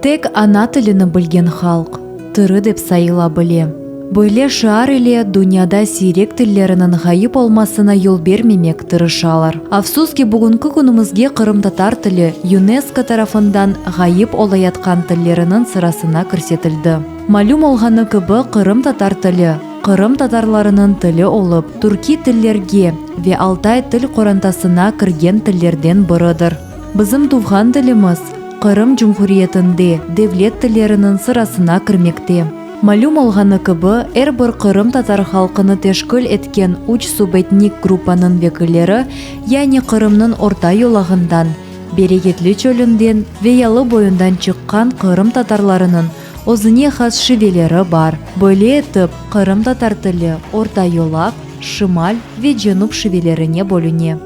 Тек ана тіліні білген халық, тыры деп сайыла біле. Бөйле шаар иле дүнияда сирек тіллерінің ғайып олмасына yol бермемек тырышалар. Афсузки бүгінгі күнімізге Қырым татар тілі ЮНЕСКО тарафындан ғайып олаятқан тіллерінің сырасына кірсетілді. Малюм олғаны кібі Қырым татар тілі Қырым татарларының тілі олып, турки тіллерге ве Алтай тіл қорантасына кірген тіллерден бірідір. Бізім туған тіліміз Қырым Жұмхуриетінде девлет тіллерінің сырасына кірмекте. Малюм олғаны кібі әрбір Қырым татар халқыны тешкіл еткен уч субэтник группаның векілері, яғни Қырымның орта юлағындан, берекетлі чөлінден ве ялы бойындан шыққан Қырым татарларының өзіне хас шевелері бар. Бөле етіп, Қырым татар тілі орта юлақ, шымал ве женуб шевелеріне бөліне.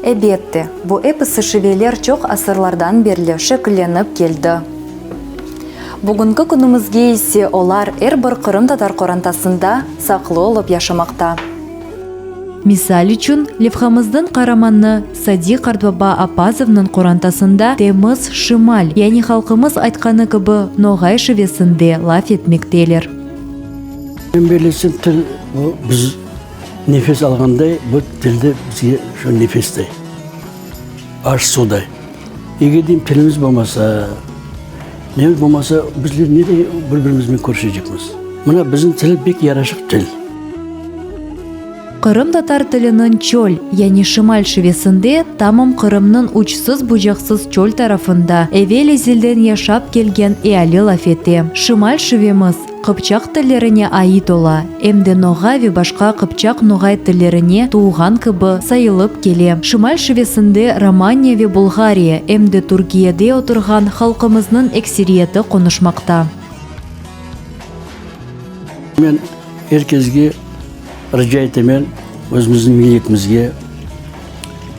Әбетті, бұл эпосы шевелер чоқ асырлардан берлі шекіленіп келді. Бүгінгі күнімізге есе олар әрбір Қырым татар қорантасында сақлы олып яшамақта. Мисал үшін, Левхамыздың қараманны Сади Қардбаба Апазовның қорантасында теміз шымал, яғни халқымыз айтқаны кібі ноғай шевесінде лаф етмектелер. Берлесін тіл, біз нефес алғандай, бұл тілді бізге шо нефестай, аш судай. Егер дейм тіліміз болмаса, неміз болмаса, біздер неде бір-бірімізмен көрші-жекміз. Мұна біздің тіл бек ярашық тіл. Қырым татар тілінің чөл, яғни шымал шевесінде тамым Қырымның учсыз бұжақсыз чөл тарафында әвелі зілден яшап келген әәлі лафеті. Шымал шевеміз қыпчақ тілеріне айт ола, әмді ноға ве башқа қыпчақ ноғай тілеріне туған кібі сайылып келе. Шымал шевесінде Романия ве Бұлғария, әмді Туркияде отырған халқымызның эксериеті қонышмақта. Мен herkesге рыжа етемен өзіміздің милетімізге.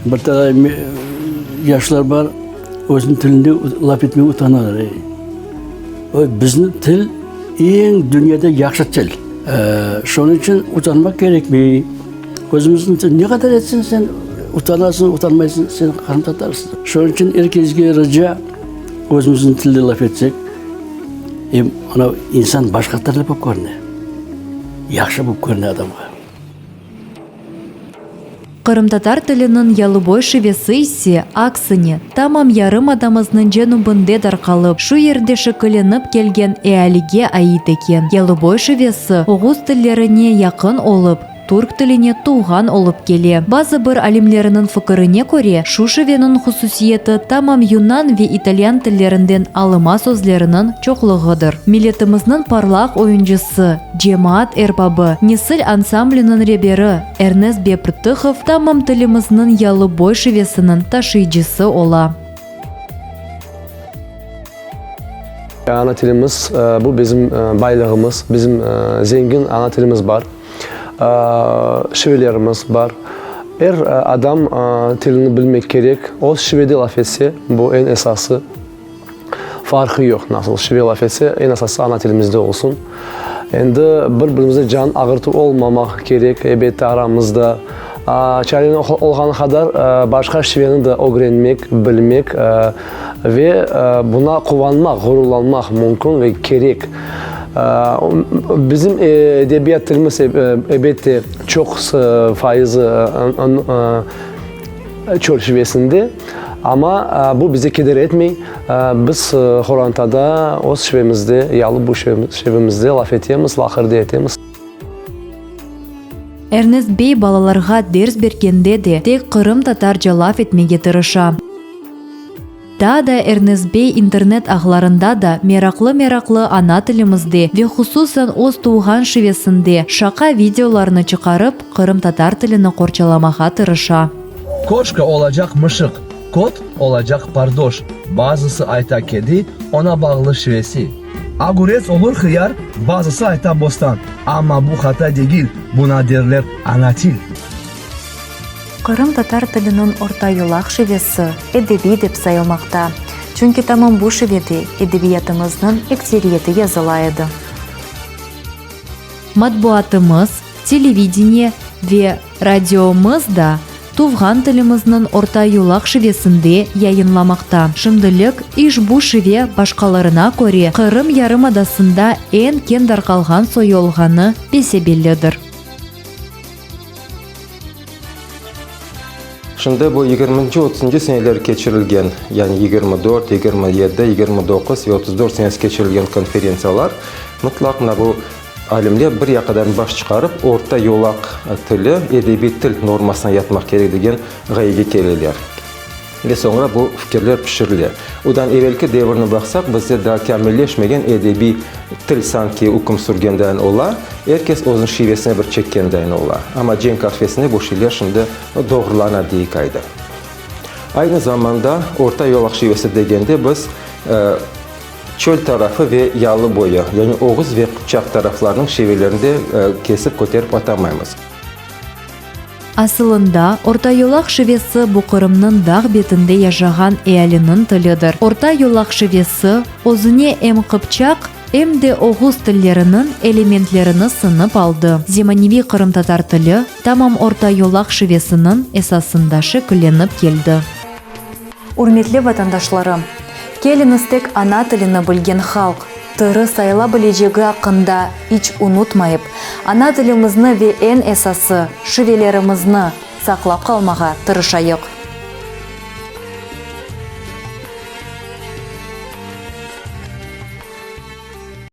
Бір талай яшылар бар, өзінің тілінде лап етмей ұтанады. Біздің тіл ең дүниеде яқшы тіл. Шоның үшін ұтанмақ керек ме? Өзіміздің тіл не қадар етсін, сен ұтанасың, ұтанмайсың, сен қарым татарсың. Шоның үшін herkesге рыжа өзіміздің тілде лап етсек, инсан башқа тілі болып көріне. Яқшы болып көріне адамға. Қырым татар тілінің ялыбой шевесі есе аксыне тамам ярым адамызның женубынде дарқалып, шу ерде шекіленіп келген әәліге айт екен. Ялыбой шевесі оғыз тілеріне яқын олып, турк тіліне туған олып келе. Базы бір алимлерінің фікіріне көре, шу шевенің хусусиеті тамам юнан ве итальян тілерінден алыма сөзлерінің чоқлығыдыр. Милетіміздің парлақ ойыншысы Джемаат Эрбабы Несіл ансамблінің ребері Эрнест Бепртыхов тамам тіліміздің ялыбой шевесінің ташыйжысы ола. Ана тіліміз, бұл bizim байлығымыз, bizim zengin ана тіліміз бар. Şivelerimiz var. Adam tilini bilmek gerek. O şivede laf etse, bu en esası. Farkı yok nasıl şive laf etse, en esası ana tilimizde olsun. Endi birbirimize can ağırtı olmamak gerek. Elbette aramızda. Çayını olğan kadar başka şiveni de öğrenmek, bilmek ve buna kuvvanmak, gururlanmak mümkün ve gerek. Bizim edebiyat dilimiz elbette çok faizi çöl şivesinde ama bu bize keder etmeyin. Biz Horantada o şivemizde, yalı bu şivemizde laf etiyemiz, lahırda etiyemiz. Эрнест Бей балаларға дерс бергенде де тек Қырым татарча лаф етмеге тырыша. Да Эрнест Бей интернет ағларында да мерақлы ана тілімізде ве хусусан оз туған шевесінде шақа видеоларını çıkarып Қырым татар тіліні қорчаламаға тырыша. Koçka olacak mışık, kot olacak pardoş. Bazısı ayta kedi, ona bağlı şivesi. Agures olur hıyar, bazısı ayta bostan. Ama bu hata değil, buna derler anatil. Қырым татар тілінің орта юлақ шевесі әдеби деп сайылмақта. Чүнки тамам бұл шеведе әдебиятымыздың эксериеті язылайды. Матбуатымыз, телевидение ве радиомыз да Туфган тіліміздің орта юлақ шивесінде яйынламақта. Шымдылық иш бу шиве башқаларына көре Қырым Ярымадасында ен кен дарқалған сойылғаны бесебелледір. Şimdi bu 20-30 seneler geçirilgen, yani 24, 27, 29 ve 34 senesi geçirilgen konferensiyalar mutlaka bu alimler bir yakadan baş çıkarıp orta yolak tili, edebi til normasına yatmak gerek degen gayege kelirler. Ve sonra bu fikirler pişirilir. Odan evvelki devrine baksak bizde daha kamilleşmegen edebi til sanki hukum sürgenden ola, herkes o'zini şivesine bir çekkenden ola. Ama Cenk Arfesi'nde bu şeyler şimdi doğrulana deyik ayda. Aynı zamanda orta yolak şivesi degende biz çöl tarafı ve yalı boyu, yani Oğuz ve Kıpçak taraflarının şivelerinde kesip koterip atamayız. Асылында орта юлақ шивесі бұл Қырымның дағы бетінде яжаған әйелінің тілідір. Орта юлақ шивесі өзіне әм Қыпчақ, әм де Оғыз тілдерінің элементтеріні сынып алды. Земаневи Қырым татар тілі тамам орта юлақ шивесінің esasында шекілленіп келді. Урметлі ватандашларым, келіңіздік ана тіліні білген халық, тыры сайла білежегі ақында іч ұнытмайып, ана тілімізні ве ен esası шивелерімізні сақлап қалмаға тырышайық.